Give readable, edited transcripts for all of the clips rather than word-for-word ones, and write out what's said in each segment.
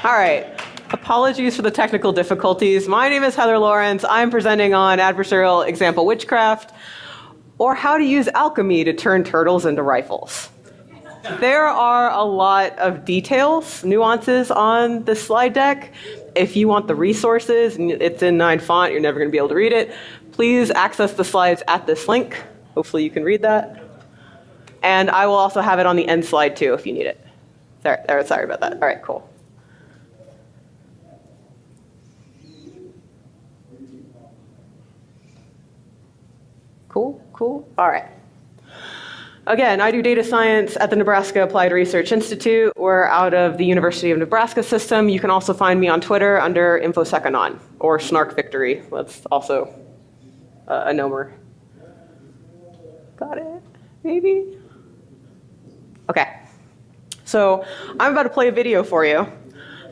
All right. Apologies for the technical difficulties. My name is Heather Lawrence. I'm presenting on adversarial example witchcraft, or how to use alchemy to turn turtles into rifles. There are a lot of details, nuances on this slide deck. If you want the resources, and it's in 9 font, you're never going to be able to read it, please access the slides at this link. Hopefully you can read that. And I will also have it on the end slide too if you need it. Sorry about that. All right, cool. Cool. All right. Again, I do data science at the Nebraska Applied Research Institute. We're out of the University of Nebraska system. You can also find me on Twitter under InfoSecAnon or Snark Victory. That's also a nomer. Got it? Maybe? Okay. So I'm about to play a video for you.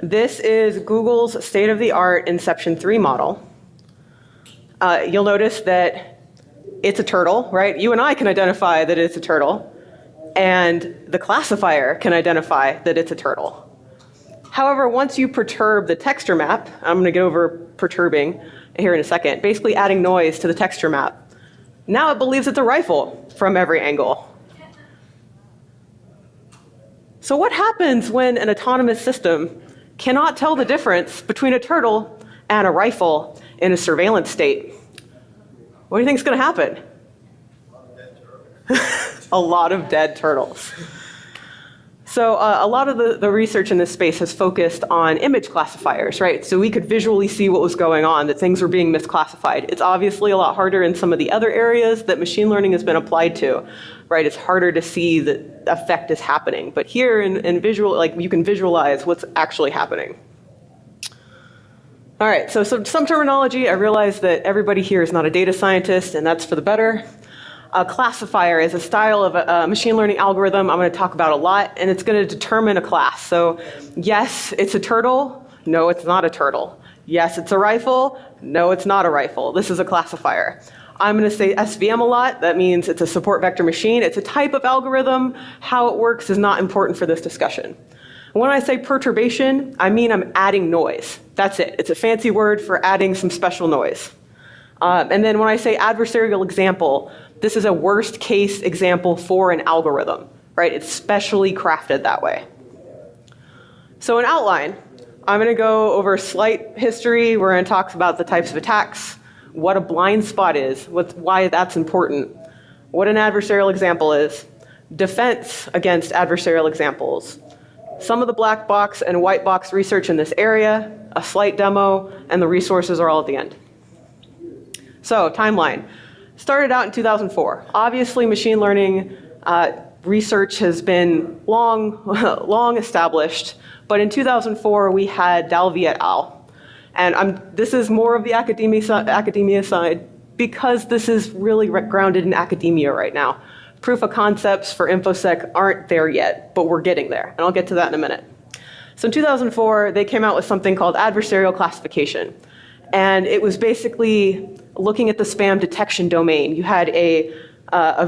This is Google's state-of-the-art Inception 3 model. You'll notice that it's a turtle, right? You and I can identify that it's a turtle, and the classifier can identify that it's a turtle. However, once you perturb the texture map, I'm going to get over perturbing here in a second, basically adding noise to the texture map. Now it believes it's a rifle from every angle. So what happens when an autonomous system cannot tell the difference between a turtle and a rifle in a surveillance state? What do you think is going to happen? A lot of dead turtles. So a lot of the research in this space has focused on image classifiers, right? So we could visually see what was going on, that things were being misclassified. It's obviously a lot harder in some of the other areas that machine learning has been applied to, right? It's harder to see that effect is happening. But here in visual, like you can visualize what's actually happening. All right, so some terminology. I realize that everybody here is not a data scientist, and that's for the better. A classifier is a style of a machine learning algorithm I'm going to talk about a lot, and it's going to determine a class. So yes, it's a turtle. No, it's not a turtle. Yes, it's a rifle. No, it's not a rifle. This is a classifier. I'm going to say SVM a lot. That means it's a support vector machine. It's a type of algorithm. How it works is not important for this discussion. When I say perturbation, I mean I'm adding noise. That's it. It's a fancy word for adding some special noise. And then when I say adversarial example, this is a worst case example for an algorithm, right? It's specially crafted that way. So in outline, I'm going to go over slight history. We're going to talk about the types of attacks, what a blind spot is, why that's important, what an adversarial example is, defense against adversarial examples, some of the black box and white box research in this area, a slight demo, and the resources are all at the end. So, timeline. Started out in 2004. Obviously, machine learning research has been long established, but in 2004 we had Dalvi et al. And this is more of the academia side because this is really grounded in academia right now. Proof of concepts for InfoSec aren't there yet, but we're getting there, and I'll get to that in a minute. So in 2004, they came out with something called adversarial classification, and it was basically looking at the spam detection domain. You had a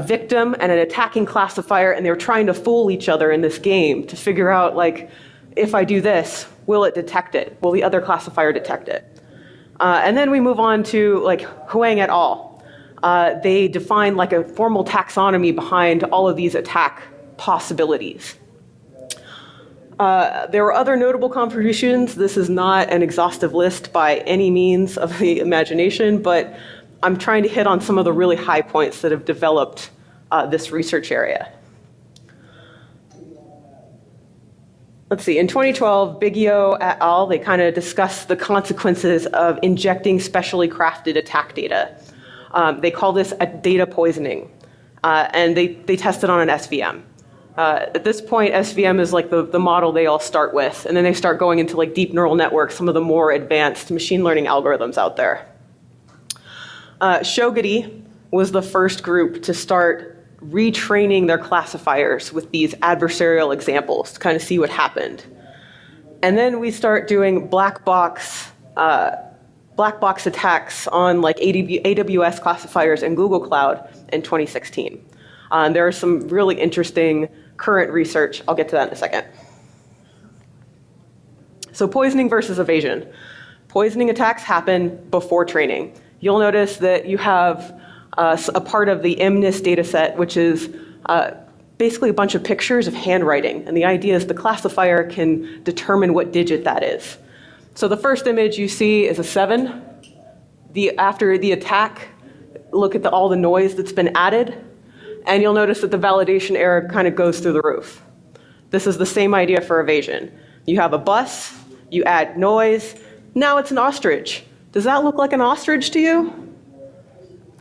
victim and an attacking classifier, and they were trying to fool each other in this game to figure out, like, if I do this, will it detect it? Will the other classifier detect it? And then we move on to, like, Huang et al. They define like a formal taxonomy behind all of these attack possibilities. There were other notable contributions. This is not an exhaustive list by any means of the imagination, but I'm trying to hit on some of the really high points that have developed this research area. Let's see, in 2012, Biggio et al., they kind of discussed the consequences of injecting specially crafted attack data. They call this a data poisoning, and they tested on an SVM. At this point, SVM is like the model they all start with, and then they start going into like deep neural networks, some of the more advanced machine learning algorithms out there. Shogati was the first group to start retraining their classifiers with these adversarial examples to kind of see what happened. And then we start doing black box attacks on like AWS classifiers and Google Cloud in 2016. There are some really interesting current research. I'll get to that in a second. So poisoning versus evasion. Poisoning attacks happen before training. You'll notice that you have a part of the MNIST data set, which is basically a bunch of pictures of handwriting. And the idea is the classifier can determine what digit that is. So the first image you see is a 7. After the attack, look at all the noise that's been added, and you'll notice that the validation error kind of goes through the roof. This is the same idea for evasion. You have a bus, you add noise, now it's an ostrich. Does that look like an ostrich to you?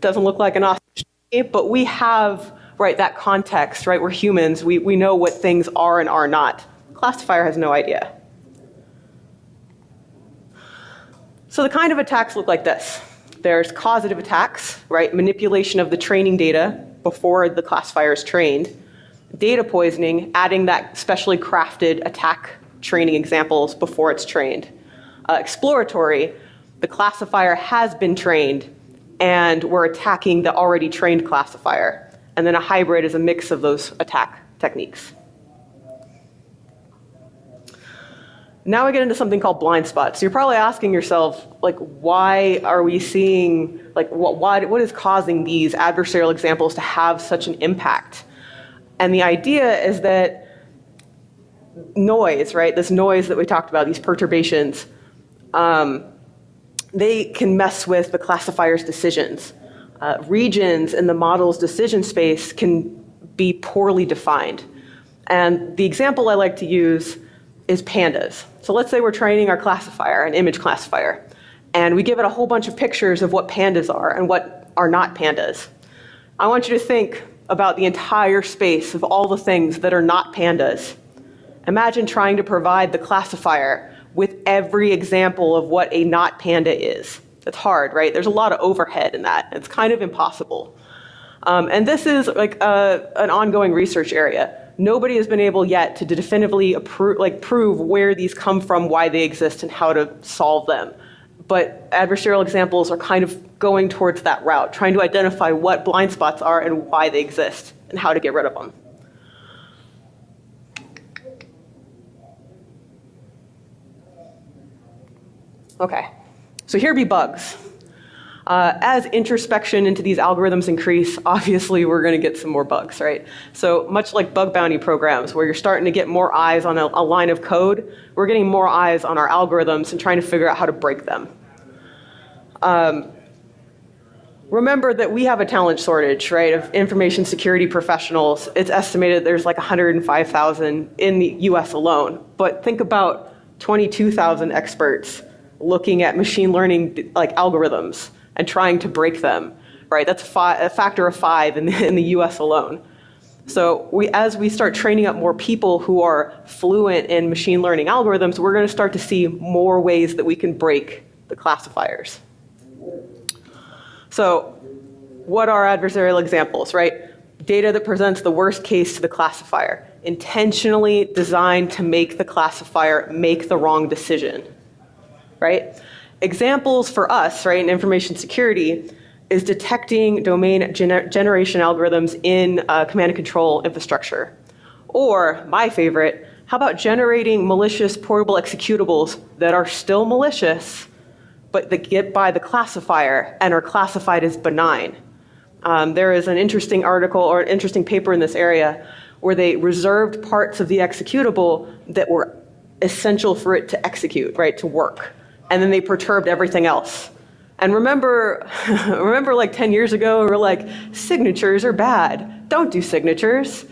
Doesn't look like an ostrich to me, but we have, right, that context, right? We're humans, we know what things are and are not. Classifier has no idea. So the kind of attacks look like this. There's causative attacks, right? Manipulation of the training data before the classifier is trained. Data poisoning, adding that specially crafted attack training examples before it's trained. Exploratory, the classifier has been trained and we're attacking the already trained classifier. And then a hybrid is a mix of those attack techniques. Now we get into something called blind spots. So you're probably asking yourself, like, why are we seeing, like, what is causing these adversarial examples to have such an impact? And the idea is that noise, right, this noise that we talked about, these perturbations, they can mess with the classifier's decisions. Regions in the model's decision space can be poorly defined. And the example I like to use is pandas. So let's say we're training our classifier, an image classifier, and we give it a whole bunch of pictures of what pandas are and what are not pandas. I want you to think about the entire space of all the things that are not pandas. Imagine trying to provide the classifier with every example of what a not panda is. It's hard, right? There's a lot of overhead in that. It's kind of impossible. And this is like an ongoing research area. Nobody has been able yet to definitively prove where these come from, why they exist, and how to solve them. But adversarial examples are kind of going towards that route, trying to identify what blind spots are and why they exist, and how to get rid of them. Okay, so here be bugs. As introspection into these algorithms increase, obviously we're going to get some more bugs, right? So much like bug bounty programs, where you're starting to get more eyes on a line of code, we're getting more eyes on our algorithms and trying to figure out how to break them. Remember that we have a talent shortage, right, of information security professionals. It's estimated there's like 105,000 in the US alone. But think about 22,000 experts looking at machine learning like algorithms and trying to break them, right? That's a factor of 5 in the US alone. So as we start training up more people who are fluent in machine learning algorithms, we're going to start to see more ways that we can break the classifiers. So what are adversarial examples, right? Data that presents the worst case to the classifier, intentionally designed to make the classifier make the wrong decision, right? Examples for us, right, in information security is detecting domain generation algorithms in command and control infrastructure. Or, my favorite, how about generating malicious portable executables that are still malicious, but that get by the classifier and are classified as benign? There is an interesting article or an interesting paper in this area where they reserved parts of the executable that were essential for it to execute, right, to work. And then they perturbed everything else. And remember like 10 years ago, we were like, signatures are bad. Don't do signatures.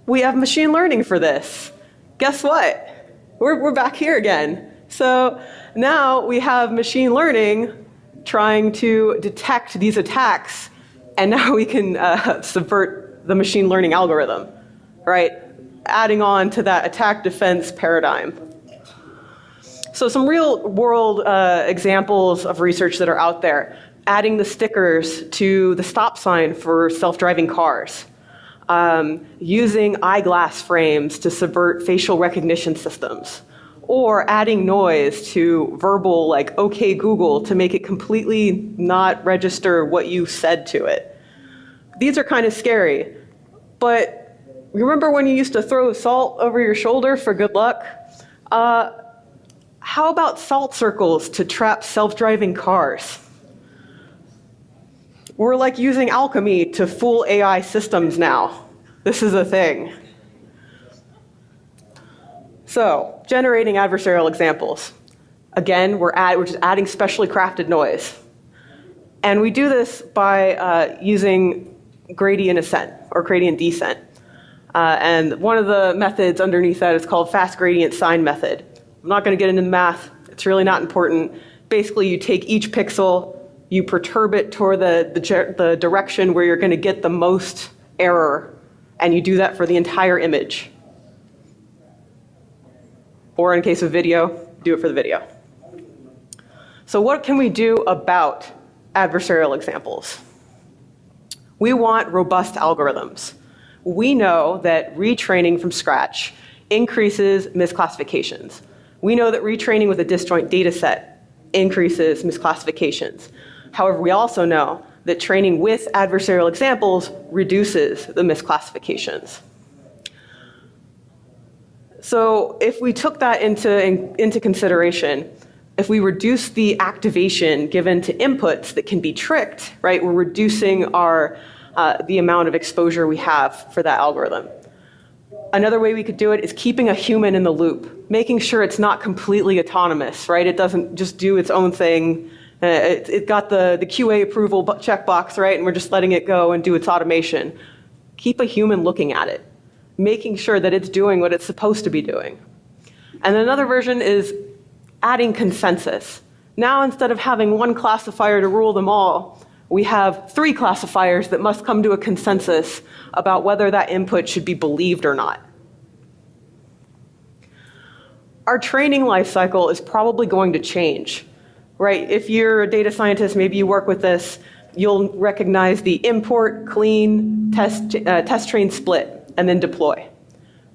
We have machine learning for this. Guess what? We're back here again. So now we have machine learning trying to detect these attacks, and now we can subvert the machine learning algorithm, right? Adding on to that attack defense paradigm. So some real world examples of research that are out there, adding the stickers to the stop sign for self-driving cars, using eyeglass frames to subvert facial recognition systems, or adding noise to verbal, like, okay Google, to make it completely not register what you said to it. These are kind of scary, but remember when you used to throw salt over your shoulder for good luck? How about salt circles to trap self-driving cars? We're like using Alchemy to fool AI systems now. This is a thing. So, generating adversarial examples. Again, we're just adding specially crafted noise. And we do this by using gradient ascent or gradient descent. And one of the methods underneath that is called fast gradient sine method. I'm not going to get into the math. It's really not important. Basically, you take each pixel, you perturb it toward the direction where you're going to get the most error, and you do that for the entire image. Or in case of video, do it for the video. So what can we do about adversarial examples? We want robust algorithms. We know that retraining from scratch increases misclassifications. We know that retraining with a disjoint data set increases misclassifications. However, we also know that training with adversarial examples reduces the misclassifications. So if we took that into consideration, if we reduce the activation given to inputs that can be tricked, right, we're reducing the amount of exposure we have for that algorithm. Another way we could do it is keeping a human in the loop, making sure it's not completely autonomous, right? It doesn't just do its own thing. It got the QA approval checkbox, right, and we're just letting it go and do its automation. Keep a human looking at it, making sure that it's doing what it's supposed to be doing. And then another version is adding consensus. Now, instead of having one classifier to rule them all, we have 3 classifiers that must come to a consensus about whether that input should be believed or not. Our training life cycle is probably going to change, right? If you're a data scientist, maybe you work with this, you'll recognize the import, clean, test, train, split, and then deploy.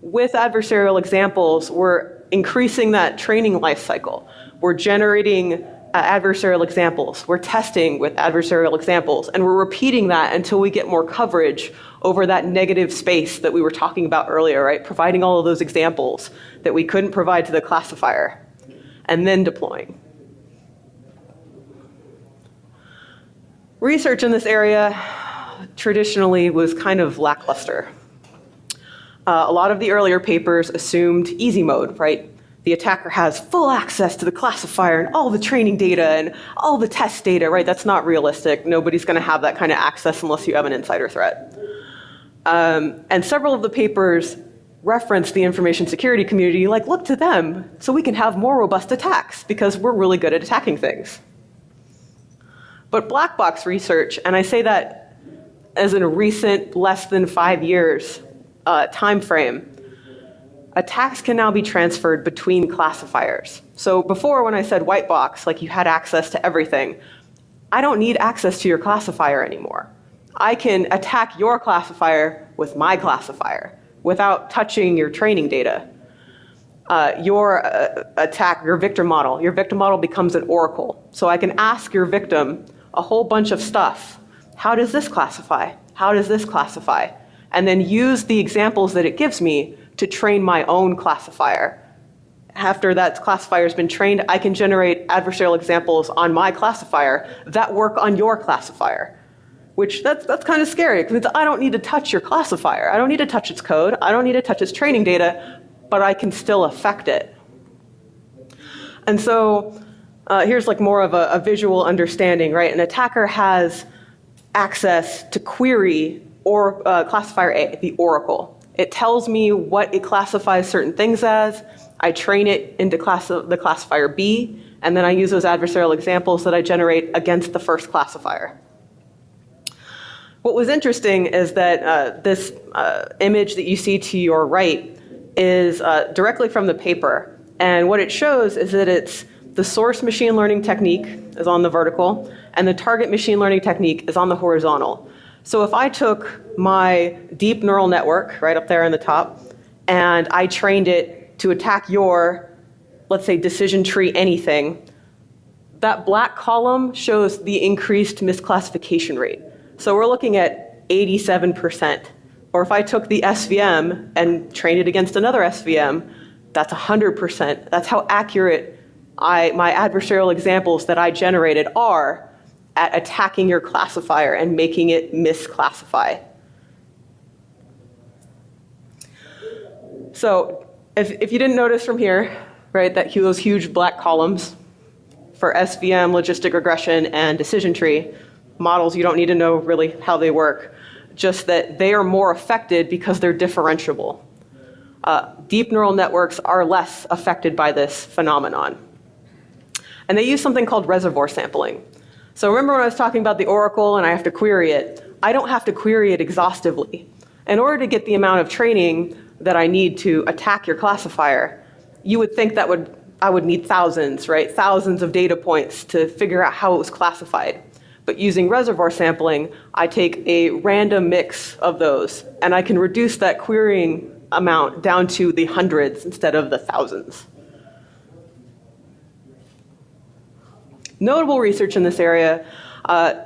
With adversarial examples, we're increasing that training life cycle. We're generating adversarial examples. We're testing with adversarial examples, and we're repeating that until we get more coverage over that negative space that we were talking about earlier, right? Providing all of those examples that we couldn't provide to the classifier, and then deploying. Research in this area traditionally was kind of lackluster. A lot of the earlier papers assumed easy mode, right? The attacker has full access to the classifier and all the training data and all the test data, right? That's not realistic. Nobody's going to have that kind of access unless you have an insider threat. And several of the papers reference the information security community, like, look to them so we can have more robust attacks because we're really good at attacking things. But black box research, and I say that as in a recent less than 5 years time frame, attacks can now be transferred between classifiers. So before, when I said white box, like you had access to everything, I don't need access to your classifier anymore. I can attack your classifier with my classifier without touching your training data. Your victim model becomes an oracle. So I can ask your victim a whole bunch of stuff. How does this classify? How does this classify? And then use the examples that it gives me to train my own classifier. After that classifier has been trained, I can generate adversarial examples on my classifier that work on your classifier, which that's kind of scary because I don't need to touch your classifier. I don't need to touch its code. I don't need to touch its training data, but I can still affect it. And so here's like more of a visual understanding, right? An attacker has access to query or classifier A, the oracle. It tells me what it classifies certain things as. I train it into the classifier B, and then I use those adversarial examples that I generate against the first classifier. What was interesting is that this image that you see to your right is directly from the paper. And what it shows is that it's the source machine learning technique is on the vertical, and the target machine learning technique is on the horizontal. So if I took my deep neural network right up there in the top, and I trained it to attack your, let's say, decision tree anything, that black column shows the increased misclassification rate. So we're looking at 87%. Or if I took the SVM and trained it against another SVM, that's 100%. That's how accurate My adversarial examples that I generated are at attacking your classifier and making it misclassify. So if you didn't notice from here, right, that those huge black columns for SVM, logistic regression, and decision tree models, you don't need to know really how they work, just that they are more affected because they're differentiable. Deep neural networks are less affected by this phenomenon. And they use something called reservoir sampling. So remember when I was talking about the oracle and I have to query it? I don't have to query it exhaustively. In order to get the amount of training that I need to attack your classifier, you would think that I would need thousands, right? Thousands of data points to figure out how it was classified. But using reservoir sampling, I take a random mix of those, and I can reduce that querying amount down to the hundreds instead of the thousands. Notable research in this area,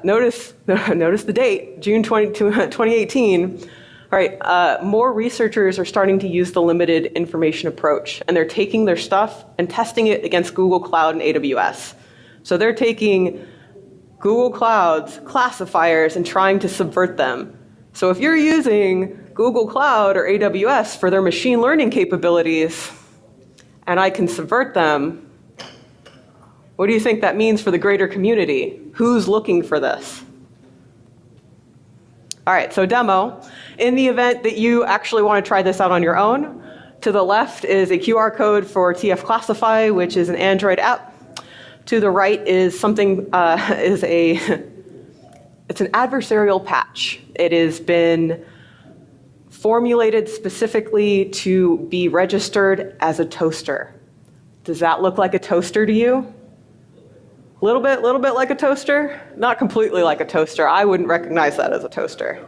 notice the date, June 2018. All right, more researchers are starting to use the limited information approach, and they're taking their stuff and testing it against Google Cloud and AWS. So they're taking Google Cloud's classifiers and trying to subvert them. So if you're using Google Cloud or AWS for their machine learning capabilities, and I can subvert them, what do you think that means for the greater community? Who's looking for this? All right, so demo. In the event that you actually want to try this out on your own, to the left is a QR code for TF Classify, which is an Android app. To the right is something, it's an adversarial patch. It has been formulated specifically to be registered as a toaster. Does that look like a toaster to you? Little bit like a toaster? Not completely like a toaster. I wouldn't recognize that as a toaster.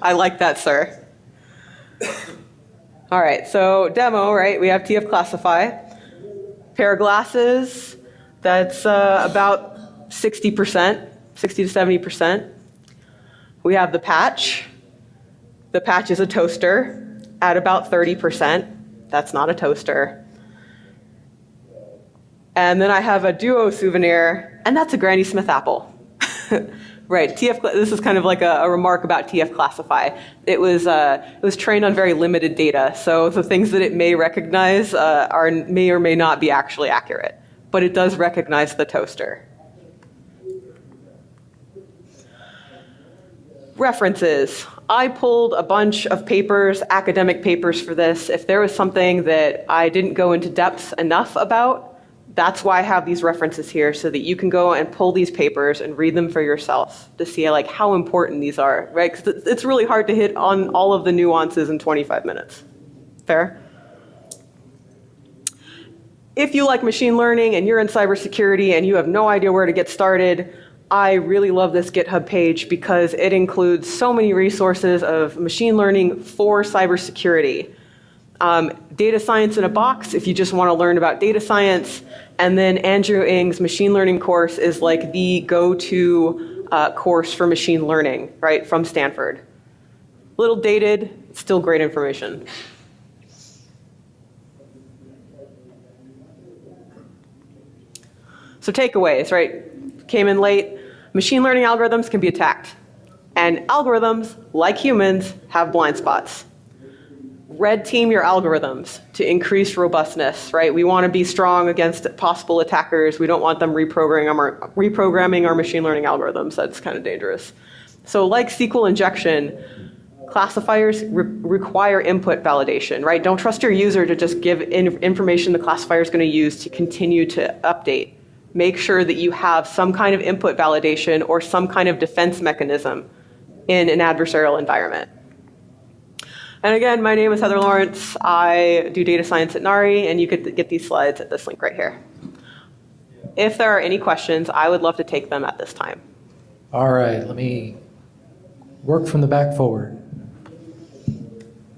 I like that, sir. All right, so demo, right? We have TF Classify. Pair of glasses, that's about 60%, 60 to 70%. We have the patch. The patch is a toaster at about 30%. That's not a toaster. And then I have a duo souvenir, and that's a Granny Smith apple. Right, this is kind of like a remark about TF Classify. It was trained on very limited data, so the things that it may recognize may or may not be actually accurate. But it does recognize the toaster. References. I pulled a bunch of papers, academic papers for this. If there was something that I didn't go into depth enough about, that's why I have these references here, so that you can go and pull these papers and read them for yourself to see like how important these are, right? Because it's really hard to hit on all of the nuances in 25 minutes. Fair? If you like machine learning and you're in cybersecurity and you have no idea where to get started, I really love this GitHub page because it includes so many resources of machine learning for cybersecurity. Data science in a box, if you just want to learn about data science. And then Andrew Ng's machine learning course is like the go-to course for machine learning, right, from Stanford. A little dated, still great information. So takeaways, right? Came in late. Machine learning algorithms can be attacked. And algorithms, like humans, have blind spots. Red team your algorithms to increase robustness, right? We want to be strong against possible attackers. We don't want them reprogramming our machine learning algorithms. That's kind of dangerous. So like SQL injection, classifiers require input validation, right? Don't trust your user to just give information the classifier is going to use to continue to update. Make sure that you have some kind of input validation or some kind of defense mechanism in an adversarial environment. And again, my name is Heather Lawrence. I do data science at NARI, and you could get these slides at this link right here. If there are any questions, I would love to take them at this time. All right, let me work from the back forward.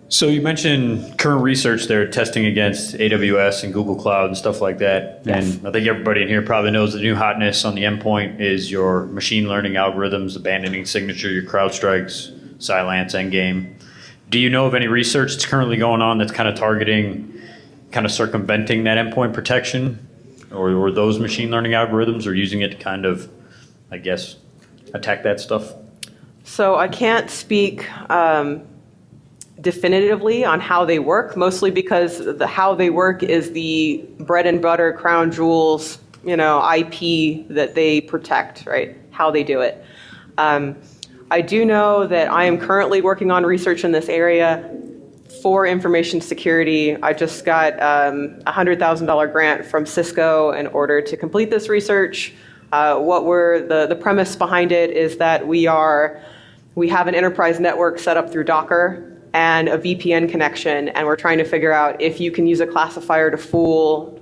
So you mentioned current research there testing against AWS and Google Cloud and stuff like that. Yes. And I think everybody in here probably knows the new hotness on the endpoint is your machine learning algorithms, abandoning signature, your CrowdStrikes, Cylance, Endgame. Do you know of any research that's currently going on that's kind of targeting kind of circumventing that endpoint protection, or those machine learning algorithms, or using it to kind of, I guess, attack that stuff? So I can't speak definitively on how they work, mostly because how they work is the bread and butter, crown jewels, IP that they protect, right? How they do it. I do know that I am currently working on research in this area for information security. I just got a $100,000 grant from Cisco in order to complete this research. The premise behind it is that we have an enterprise network set up through Docker and a VPN connection, and we're trying to figure out if you can use a classifier to fool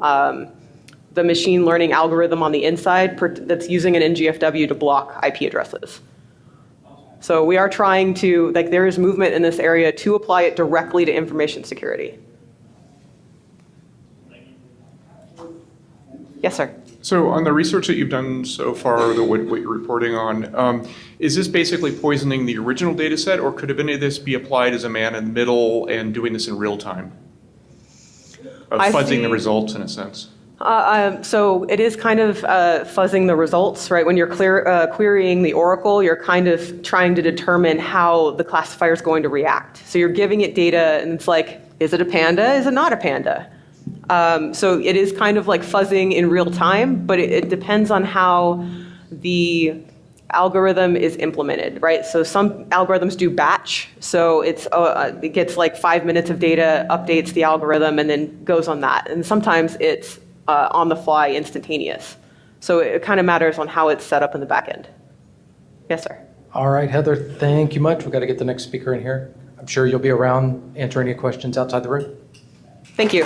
the machine learning algorithm on the inside that's using an NGFW to block IP addresses. So we are trying to, there is movement in this area to apply it directly to information security. Yes, sir. So on the research that you've done so far, what you're reporting on, is this basically poisoning the original data set, or could any of this be applied as a man in the middle and doing this in real time? Fuzzing the results in a sense. So it is kind of fuzzing the results, right? When you're querying the Oracle, you're kind of trying to determine how the classifier is going to react. So you're giving it data, and it's like, is it a panda? Is it not a panda? So it is kind of like fuzzing in real time, but it depends on how the algorithm is implemented, right? So some algorithms do batch, so it gets like 5 minutes of data, updates the algorithm, and then goes on that. And sometimes it's on the fly, instantaneous. So it kind of matters on how it's set up in the back end. Yes, sir. All right, Heather, thank you much. We've got to get the next speaker in here. I'm sure you'll be around answering any questions outside the room. Thank you.